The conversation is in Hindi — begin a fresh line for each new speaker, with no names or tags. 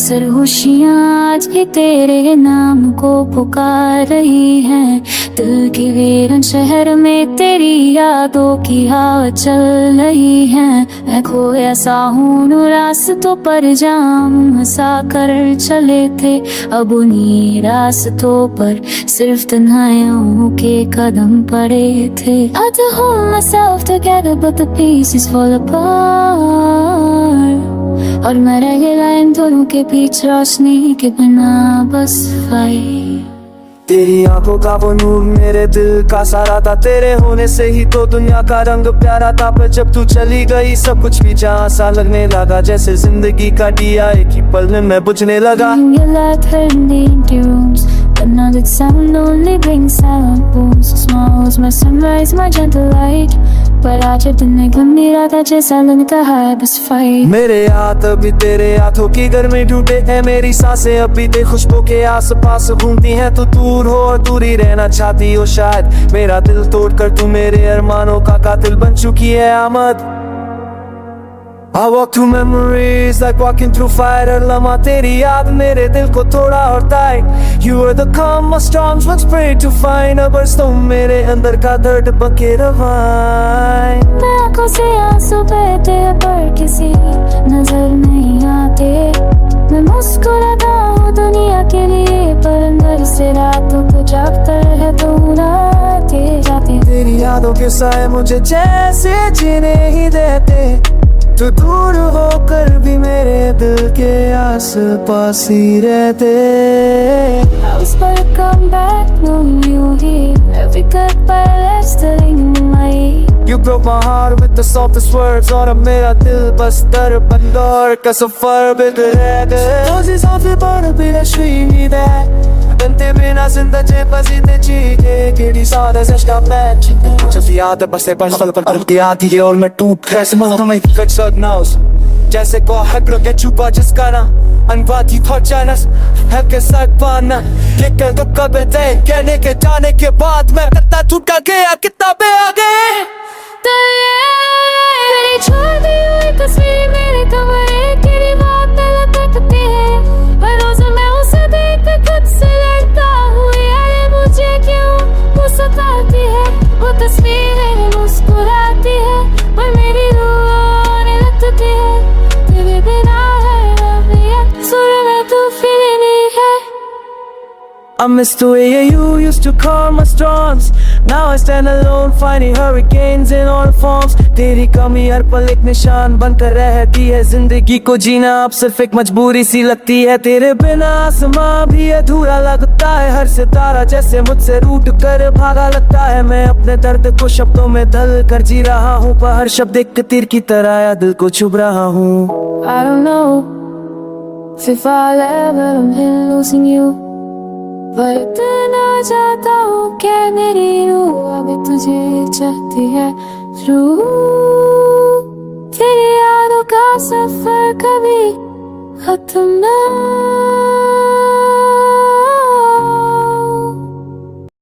अक्सर खुशियाँ आज भी तेरे नाम को पुकार रही हैं। दिल के वीरान शहर में तेरी यादों की हवा चल रही है। मैं खोया सा हूँ रास्तों पर जाम हंसा कर चले थे, अब उन्हीं रास्तों पर सिर्फ तन्हाइयों के कदम पड़े थे। I had to hold myself together but the pieces fall apart। और मैं रह गया इन दोनों के बीच रोशनी के बिना बस फाइट।
तेरी आंखों का वो नूर मेरे दिल का सारा था, तेरे होने से ही तो दुनिया का रंग प्यारा था। पर जब तू चली गई सब कुछ भी जहाँ सा लगने लगा, जैसे जिंदगी का दिया एक ही पल में मैं बुझने लगा।
But now that sound only brings silent wounds. So small was my sunrise, my gentle light, but आज दिन में गंभीर था जैसा लगता है बस फाइट।
मेरे हाथ अभी तेरे हाथों की गर्मी ढूंढे हैं, मेरी सांसें अभी तेरी खुशबू के आस पास घूमती हैं। तू दूर हो और दूर ही रहना चाहती हो शायद, मेरा दिल तोड़कर तू मेरे अरमानों का कातिल बन चुकी है आमद। I walk through memories like walking through fire। हर लम्हा तेरी याद मेरे दिल को थोड़ा और ताई। You were the calm my storms once prayed to find। अब तुम मेरे अंदर का दर्द बके रवाए।
मैं आँखों से आंसू बहते हैं पर किसी नजर नहीं आते। मैं मुस्कुराता हूँ दुनिया के लिए पर अंदर से रातों को जागता है तो रातें जाती।
तेरी यादों के साए मुझे जैसे जीने ही देते, तू दूर होकर भी मेरे दिल के आस पास ही रहते।
I was but a comeback, knowing you here। Every goodbye left still in my ear।
You broke my heart with the softest words, और अब मेरा दिल बस दरबंदर का सफर बिखरे गए। Roses off the bottle bittersweet है, बनते बिना जिंदगी बसी ते चीज़े किसी सारे से स्टैच। जब याद बसे पर पल याद ही और मैं टूट गया समझ में कुछ सदनाउस जैसे को हक के छुपा जिसका ना अनबाती खोचानस है के साथ पाना। ये कल तो कब थे कहने के जाने के बाद मैं कितना टूटा गया कितना बे आ गए।
तेरी छोड़ दी हुई तस्वीर मेरे कमरे की दीवार पे लटकती है। हर रोज मैं उसे देख कर खुद से लड़ता हूँ, यार मुझे क्यों वो सताती है। वो तस्वीर है मुस्कुराती है पर मेरी रूह रोने लगती है। तेरे बिना है अब सुर में तू फिर नहीं है।
I miss the way you used to calm my storms। Now I stand alone fighting hurricanes in all forms। तेरी कमी हर पल एक निशान बनकर रहती है, जिंदगी को जीना अब सिर्फ एक मजबूरी सी लगती है। तेरे बिना आसमां भी अधूरा लगता है, हर सितारा जैसे मुझसे रूठ कर भागा लगता है। मैं अपने दर्द को शब्दों में ढल कर जी रहा हूँ, पर हर शब्द एक तीर की तरह या दिल को छुप रहा हूँ।
I don't know if I'll ever losing you, पर इतना चाहता हूँ कि मेरी रूह अब तुझे चाहती है। रूह तेरी यादों का सफर कभी खत्म ना